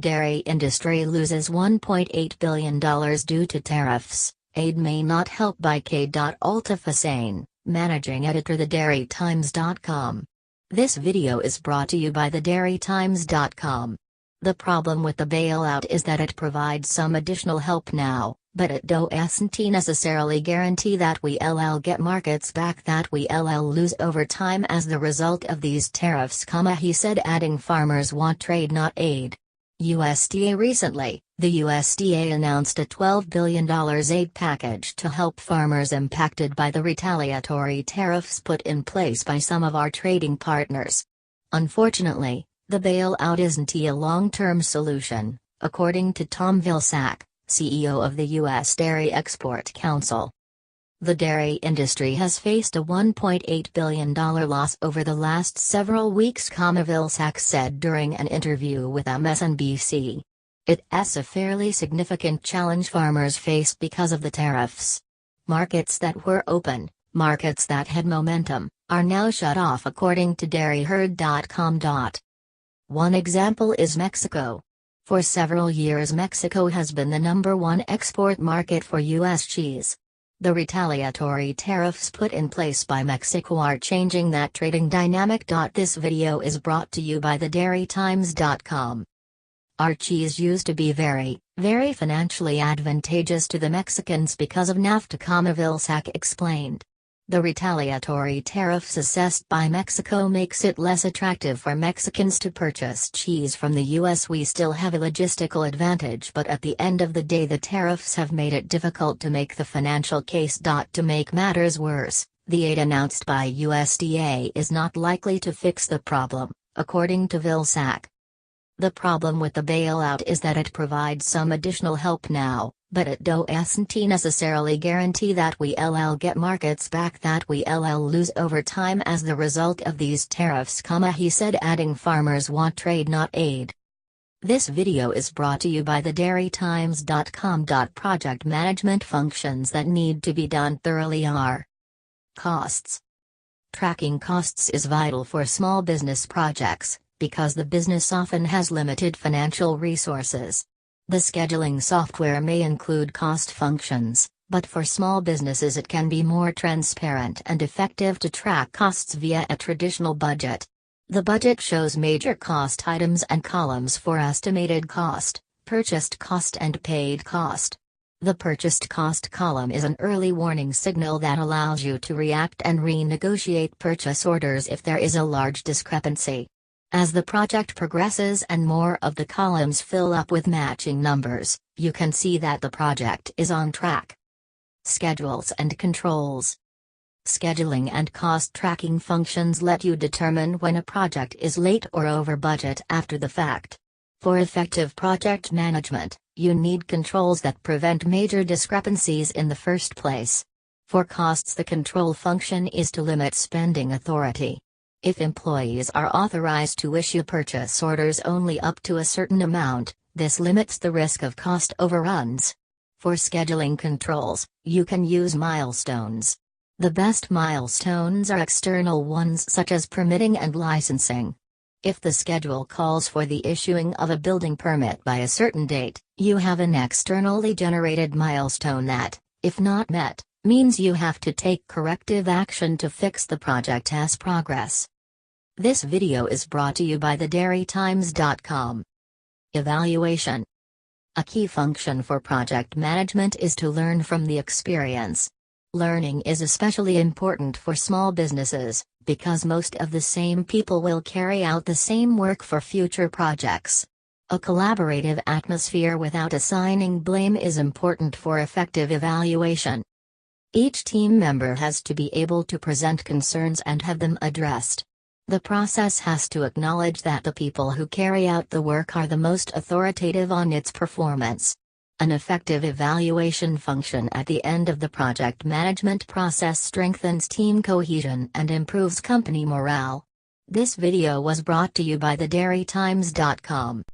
Dairy industry loses $1.8 billion due to tariffs. Aid may not help by K. Altaf Hussain, managing editor thedairytimes.com. This video is brought to you by thedairytimes.com. The problem with the bailout is that it provides some additional help now, but it doesn't necessarily guarantee that we'll get markets back that we'll lose over time as the result of these tariffs, he said, adding farmers want trade not aid. USDA recently, the USDA announced a $12 billion aid package to help farmers impacted by the retaliatory tariffs put in place by some of our trading partners. Unfortunately, the bailout isn't a long-term solution, according to Tom Vilsack, CEO of the U.S. Dairy Export Council. The dairy industry has faced a $1.8 billion loss over the last several weeks, Vilsack said during an interview with MSNBC. It's a fairly significant challenge farmers face because of the tariffs. Markets that were open, markets that had momentum, are now shut off, according to dairyherd.com. One example is Mexico. For several years, Mexico has been the #1 export market for U.S. cheese. The retaliatory tariffs put in place by Mexico are changing that trading dynamic. This video is brought to you by thedairytimes.com. Our cheese used to be very, very financially advantageous to the Mexicans because of NAFTA, Vilsack explained. The retaliatory tariffs assessed by Mexico makes it less attractive for Mexicans to purchase cheese from the U.S. We still have a logistical advantage, but at the end of the day the tariffs have made it difficult to make the financial case. To make matters worse, the aid announced by USDA is not likely to fix the problem, according to Vilsack. The problem with the bailout is that it provides some additional help now, but it doesn't necessarily guarantee that we'll get markets back that we'll lose over time as the result of these tariffs, he said, adding farmers want trade not aid. This video is brought to you by thedairytimes.com. Project management functions that need to be done thoroughly are: costs. Tracking costs is vital for small business projects, because the business often has limited financial resources. The scheduling software may include cost functions, but for small businesses it can be more transparent and effective to track costs via a traditional budget. The budget shows major cost items and columns for estimated cost, purchased cost and paid cost. The purchased cost column is an early warning signal that allows you to react and renegotiate purchase orders if there is a large discrepancy. As the project progresses and more of the columns fill up with matching numbers, you can see that the project is on track. Schedules and controls. Scheduling and cost tracking functions let you determine when a project is late or over budget after the fact. For effective project management, you need controls that prevent major discrepancies in the first place. For costs, the control function is to limit spending authority. If employees are authorized to issue purchase orders only up to a certain amount, this limits the risk of cost overruns. For scheduling controls, you can use milestones. The best milestones are external ones such as permitting and licensing. If the schedule calls for the issuing of a building permit by a certain date, you have an externally generated milestone that, if not met, means you have to take corrective action to fix the project's progress. This video is brought to you by thedairytimes.com. Evaluation. A key function for project management is to learn from the experience. Learning is especially important for small businesses, because most of the same people will carry out the same work for future projects. A collaborative atmosphere without assigning blame is important for effective evaluation. Each team member has to be able to present concerns and have them addressed. The process has to acknowledge that the people who carry out the work are the most authoritative on its performance. An effective evaluation function at the end of the project management process strengthens team cohesion and improves company morale. This video was brought to you by thedairytimes.com.